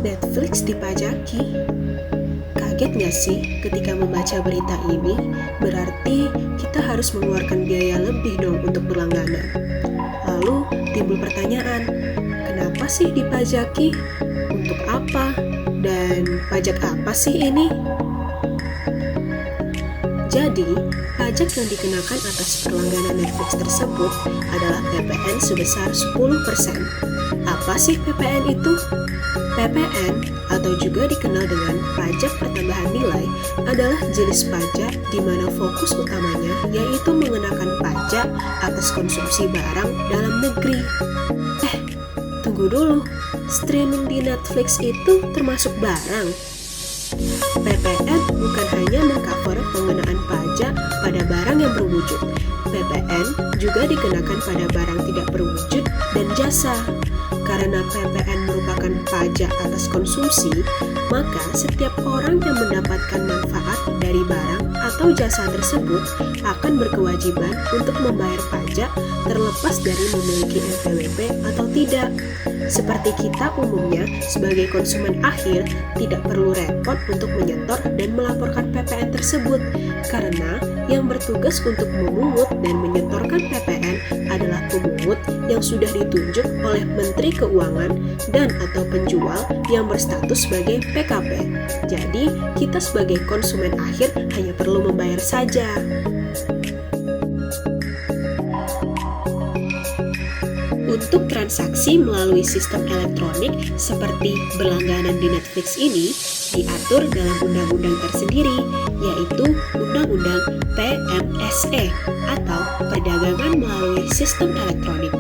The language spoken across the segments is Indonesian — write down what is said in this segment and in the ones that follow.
Netflix dipajaki. Kaget nggak sih ketika membaca berita ini? Berarti kita harus mengeluarkan biaya lebih dong untuk berlangganan. Lalu timbul pertanyaan, kenapa sih dipajaki? Untuk apa? Dan pajak apa sih ini? Jadi, pajak yang dikenakan atas perlangganan Netflix tersebut adalah PPN sebesar 10%. Apa sih PPN itu? PPN atau juga dikenal dengan pajak pertambahan nilai adalah jenis pajak di mana fokus utamanya yaitu mengenakan pajak atas konsumsi barang dalam negeri. Tunggu dulu, streaming di Netflix itu termasuk barang? PPN bukan hanya mengcover pengenaan pajak pada barang yang berwujud. PPN juga dikenakan pada barang tidak berwujud dan jasa. Karena PPN merupakan pajak atas konsumsi, maka setiap orang yang mendapatkan manfaat dari barang atau jasa tersebut akan berkewajiban untuk membayar pajak terlepas dari memiliki NPWP atau tidak. Seperti kita umumnya sebagai konsumen akhir tidak perlu repot untuk menyetor dan melaporkan PPN tersebut, karena yang bertugas untuk memungut dan menyetorkan PPN adalah pemungut yang sudah ditunjuk oleh Menteri Keuangan dan atau penjual yang berstatus sebagai PKP. Jadi, kita sebagai konsumen akhir hanya perlu membayar saja. Untuk transaksi melalui sistem elektronik seperti berlangganan di Netflix ini diatur dalam undang-undang tersendiri, yaitu Undang-Undang PMSE atau Perdagangan Melalui Sistem Elektronik.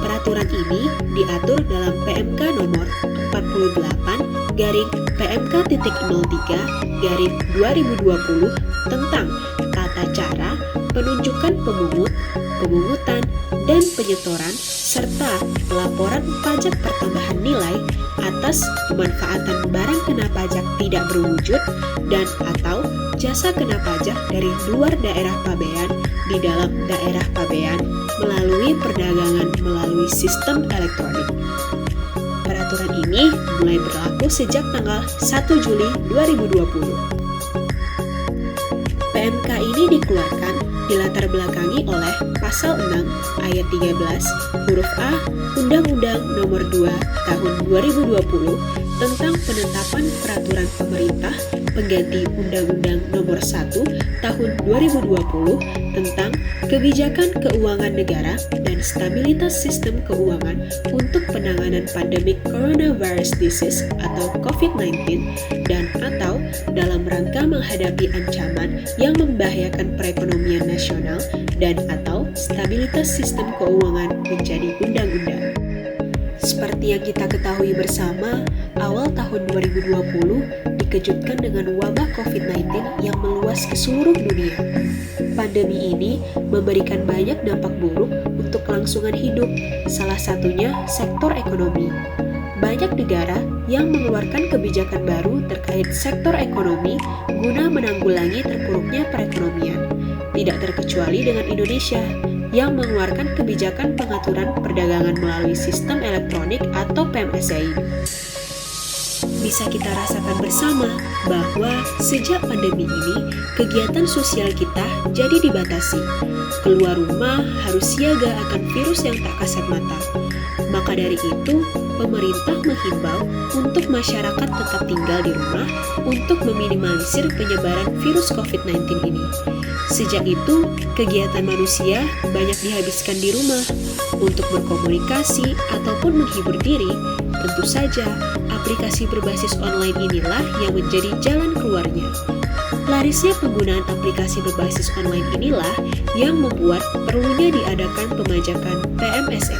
Peraturan ini diatur dalam PMK nomor 48-PMK.03-2020 tentang tata cara penunjukan pemungut, pemungutan, dan penyetoran serta pelaporan pajak pertambahan nilai atas pemanfaatan barang kena pajak tidak berwujud dan atau jasa kena pajak dari luar daerah pabean di dalam daerah pabean melalui perdagangan melalui sistem elektronik. Peraturan ini mulai berlaku sejak tanggal 1 Juli 2020. PMK ini dikeluarkan dilatar belakangi oleh Pasal 6 Ayat 13 huruf A Undang-Undang Nomor 2 Tahun 2020 tentang penetapan peraturan pemerintah pengganti Undang-Undang Nomor 1 Tahun 2020 tentang kebijakan keuangan negara dan stabilitas sistem keuangan untuk penanganan pandemi coronavirus disease atau COVID-19 dan atau dalam rangka menghadapi ancaman yang membahayakan perekonomian nasional dan atau stabilitas sistem keuangan menjadi undang-undang. Seperti yang kita ketahui bersama, awal tahun 2020 dikejutkan dengan wabah COVID-19 yang meluas ke seluruh dunia. Pandemi ini memberikan banyak dampak buruk untuk kelangsungan hidup, salah satunya sektor ekonomi. Banyak negara yang mengeluarkan kebijakan baru terkait sektor ekonomi guna menanggulangi terpuruknya perekonomian. Tidak terkecuali dengan Indonesia yang mengeluarkan kebijakan pengaturan perdagangan melalui sistem elektronik atau PMSE. Bisa kita rasakan bersama bahwa sejak pandemi ini, kegiatan sosial kita jadi dibatasi. Keluar rumah harus siaga akan virus yang tak kasat mata. Maka dari itu, pemerintah menghimbau untuk masyarakat tetap tinggal di rumah untuk meminimalisir penyebaran virus COVID-19 ini. Sejak itu, kegiatan manusia banyak dihabiskan di rumah untuk berkomunikasi ataupun menghibur diri. Tentu saja, aplikasi berbasis online inilah yang menjadi jalan keluarnya. Larisnya penggunaan aplikasi berbasis online inilah yang membuat perlunya diadakan pemajakan PMSE.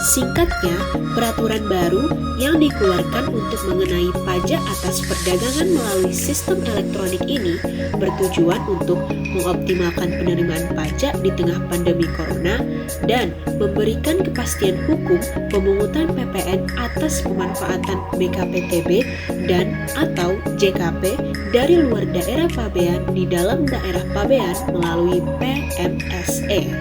Singkatnya, peraturan baru yang dikeluarkan untuk mengenai pajak atas perdagangan melalui sistem elektronik ini bertujuan untuk mengoptimalkan penerimaan pajak di tengah pandemi corona dan memberikan kepastian hukum pemungutan PPN atas pemanfaatan BKPTB dan atau JKP dari luar daerah pabean di dalam daerah pabean melalui PMSE.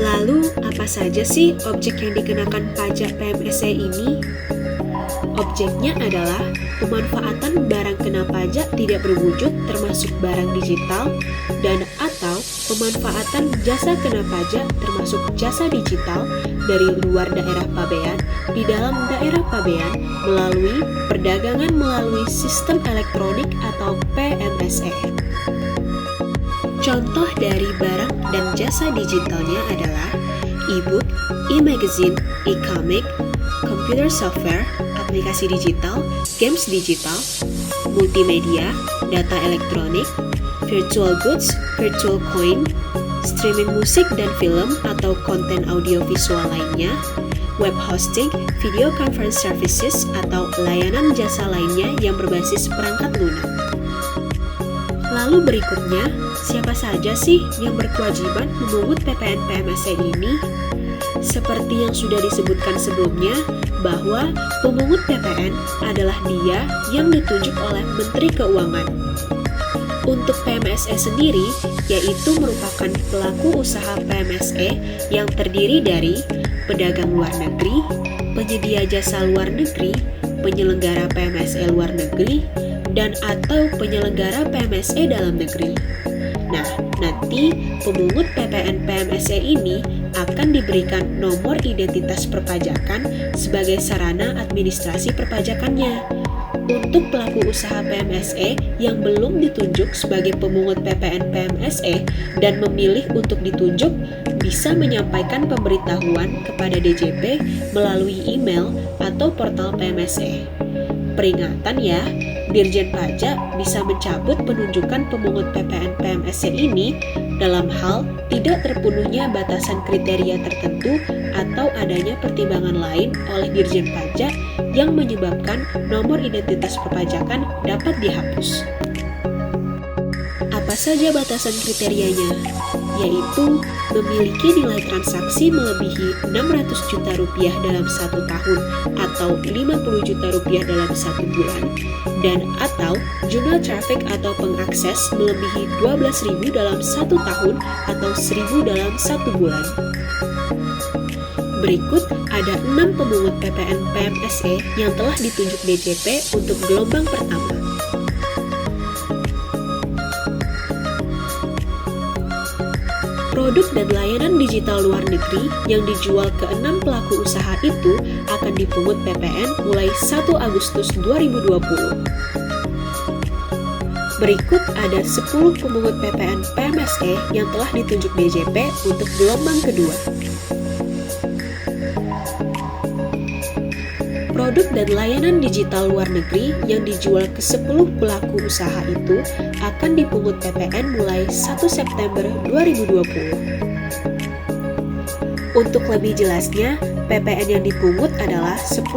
Lalu, apa saja sih objek yang dikenakan pajak PMSE ini? Objeknya adalah pemanfaatan barang kena pajak tidak berwujud termasuk barang digital dan atau pemanfaatan jasa kena pajak termasuk jasa digital dari luar daerah pabean di dalam daerah pabean melalui perdagangan melalui sistem elektronik atau PMSE. Contoh dari barang dan jasa digitalnya adalah e-book, e-magazine, e-comic, computer software, aplikasi digital, games digital, multimedia, data elektronik, virtual goods, virtual coin, streaming musik dan film atau konten audiovisual lainnya, web hosting, video conference services atau layanan jasa lainnya yang berbasis perangkat lunak. Lalu berikutnya, siapa saja sih yang berkewajiban memungut PPN PMSE ini? Seperti yang sudah disebutkan sebelumnya, bahwa pemungut PPN adalah dia yang ditunjuk oleh Menteri Keuangan. Untuk PMSE sendiri, yaitu merupakan pelaku usaha PMSE yang terdiri dari pedagang luar negeri, penyedia jasa luar negeri, penyelenggara PMSE luar negeri, dan atau penyelenggara PMSE dalam negeri. Nah, nanti pemungut PPN PMSE ini akan diberikan nomor identitas perpajakan sebagai sarana administrasi perpajakannya. Untuk pelaku usaha PMSE yang belum ditunjuk sebagai pemungut PPN PMSE dan memilih untuk ditunjuk, bisa menyampaikan pemberitahuan kepada DJP melalui email atau portal PMSE. Peringatan ya, Dirjen Pajak bisa mencabut penunjukan pemungut PPN PMSE ini dalam hal tidak terpenuhnya batasan kriteria tertentu atau adanya pertimbangan lain oleh Dirjen Pajak yang menyebabkan nomor identitas perpajakan dapat dihapus. Apa saja batasan kriterianya? Yaitu memiliki nilai transaksi melebihi 600 juta rupiah dalam 1 tahun atau 50 juta rupiah dalam 1 bulan, dan atau jumlah traffic atau pengakses melebihi 12.000 dalam 1 tahun atau 1.000 dalam 1 bulan. Berikut ada 6 pemungut PPN PMSE yang telah ditunjuk DJP untuk gelombang pertama. Produk dan layanan digital luar negeri yang dijual ke 6 pelaku usaha itu akan dipungut PPN mulai 1 Agustus 2020. Berikut ada 10 pemungut PPN PMSE yang telah ditunjuk DJP untuk gelombang kedua. Produk dan layanan digital luar negeri yang dijual ke 10 pelaku usaha itu akan dipungut PPN mulai 1 September 2020. Untuk lebih jelasnya, PPN yang dipungut adalah 10%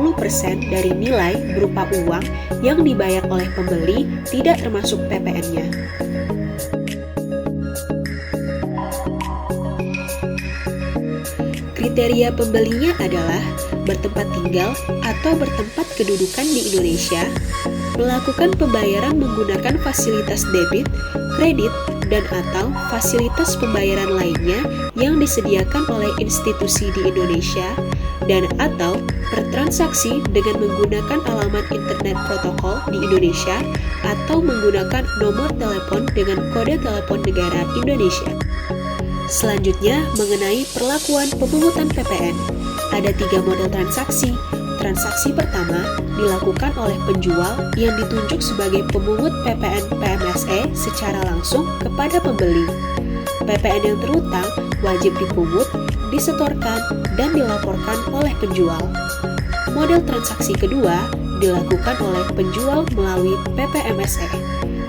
dari nilai berupa uang yang dibayar oleh pembeli tidak termasuk PPN-nya. Kriteria pembelinya adalah bertempat tinggal atau bertempat kedudukan di Indonesia, melakukan pembayaran menggunakan fasilitas debit, kredit, dan atau fasilitas pembayaran lainnya yang disediakan oleh institusi di Indonesia, dan atau bertransaksi dengan menggunakan alamat internet protokol di Indonesia atau menggunakan nomor telepon dengan kode telepon negara Indonesia. Selanjutnya, mengenai perlakuan pemungutan PPN. Ada 3 model transaksi. Transaksi pertama dilakukan oleh penjual yang ditunjuk sebagai pemungut PPN PMSE secara langsung kepada pembeli. PPN yang terutang wajib dipungut, disetorkan, dan dilaporkan oleh penjual. Model transaksi kedua dilakukan oleh penjual melalui PPMSE.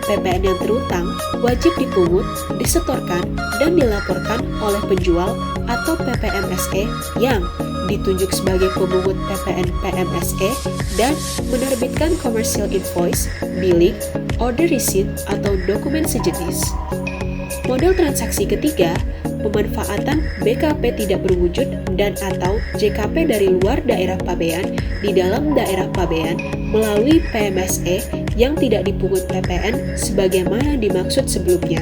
PPN yang terutang wajib dipungut, disetorkan, dan dilaporkan oleh penjual atau PPMSE yang ditunjuk sebagai pemungut PPN PMSE dan menerbitkan commercial invoice, billing, order receipt, atau dokumen sejenis. Model transaksi ketiga, pemanfaatan BKP tidak berwujud dan atau JKP dari luar daerah pabean di dalam daerah pabean melalui PMSE yang tidak dipungut PPN sebagaimana dimaksud sebelumnya.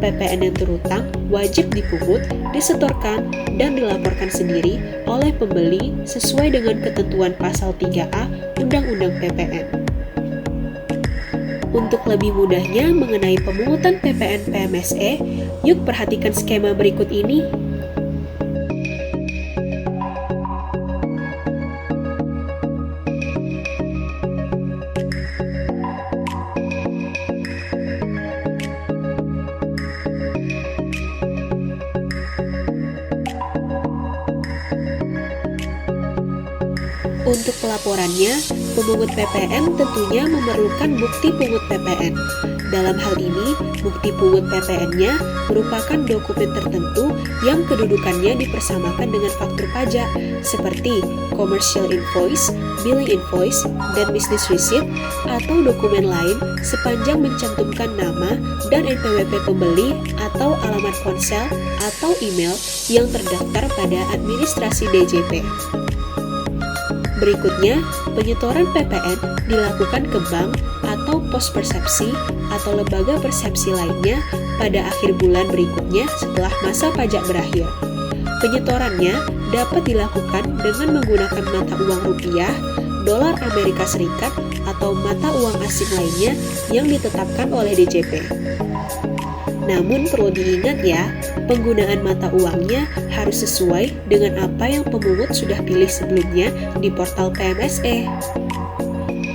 PPN yang terutang wajib dipungut, disetorkan, dan dilaporkan sendiri oleh pembeli sesuai dengan ketentuan pasal 3A Undang-Undang PPN. Untuk lebih mudahnya mengenai pemungutan PPN PMSE, yuk perhatikan skema berikut ini. Untuk pelaporannya, pemungut PPN tentunya memerlukan bukti pungut PPN. Dalam hal ini, bukti pungut PPN-nya merupakan dokumen tertentu yang kedudukannya dipersamakan dengan faktur pajak, seperti commercial invoice, billing invoice, dan business receipt, atau dokumen lain sepanjang mencantumkan nama dan NPWP pembeli atau alamat ponsel atau email yang terdaftar pada administrasi DJP. Berikutnya, penyetoran PPN dilakukan ke bank atau pos persepsi atau lembaga persepsi lainnya pada akhir bulan berikutnya setelah masa pajak berakhir. Penyetorannya dapat dilakukan dengan menggunakan mata uang rupiah, dolar Amerika Serikat, atau mata uang asing lainnya yang ditetapkan oleh DJP. Namun perlu diingat ya, penggunaan mata uangnya harus sesuai dengan apa yang pemungut sudah pilih sebelumnya di portal PMSE.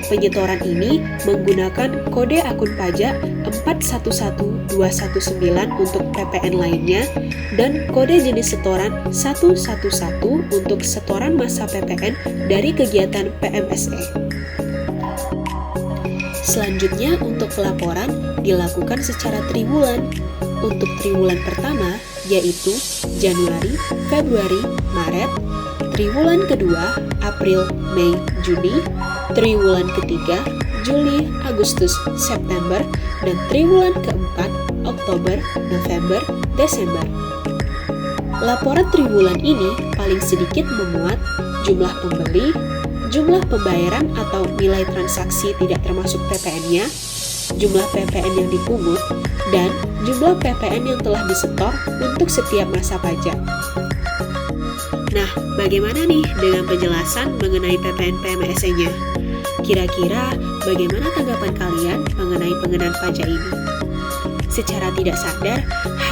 Penyetoran ini menggunakan kode akun pajak 411219 untuk PPN lainnya dan kode jenis setoran 111 untuk setoran masa PPN dari kegiatan PMSE. Selanjutnya, untuk pelaporan dilakukan secara triwulan. Untuk triwulan pertama, yaitu Januari, Februari, Maret, triwulan kedua, April, Mei, Juni, triwulan ketiga, Juli, Agustus, September, dan triwulan keempat, Oktober, November, Desember. Laporan triwulan ini paling sedikit memuat jumlah pembeli, jumlah pembayaran atau nilai transaksi tidak termasuk PPN-nya, jumlah PPN yang dipungut, dan jumlah PPN yang telah disetor untuk setiap masa pajak. Nah, bagaimana nih dengan penjelasan mengenai PPN PMSE-nya? Kira-kira bagaimana tanggapan kalian mengenai pengenaan pajak ini? Secara tidak sadar,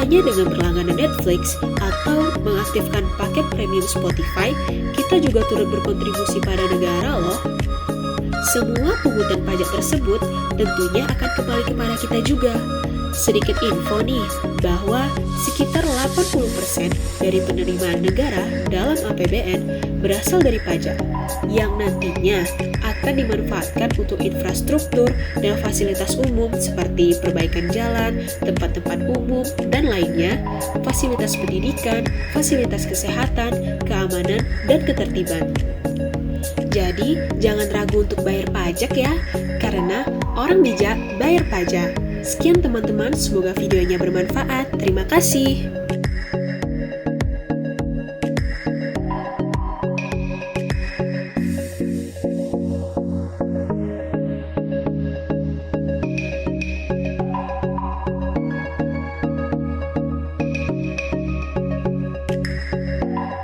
hanya dengan berlangganan Netflix atau mengaktifkan paket premium Spotify, kita juga turut berkontribusi pada negara loh. Semua pungutan pajak tersebut tentunya akan kembali kepada kita juga. Sedikit info nih, bahwa sekitar 80% dari penerimaan negara dalam APBN berasal dari pajak, yang nantinya akan dimanfaatkan untuk infrastruktur dan fasilitas umum seperti perbaikan jalan, tempat-tempat umum, dan lainnya, fasilitas pendidikan, fasilitas kesehatan, keamanan, dan ketertiban. Jadi, jangan ragu untuk bayar pajak ya, karena orang bijak bayar pajak. Sekian teman-teman, semoga videonya bermanfaat. Terima kasih.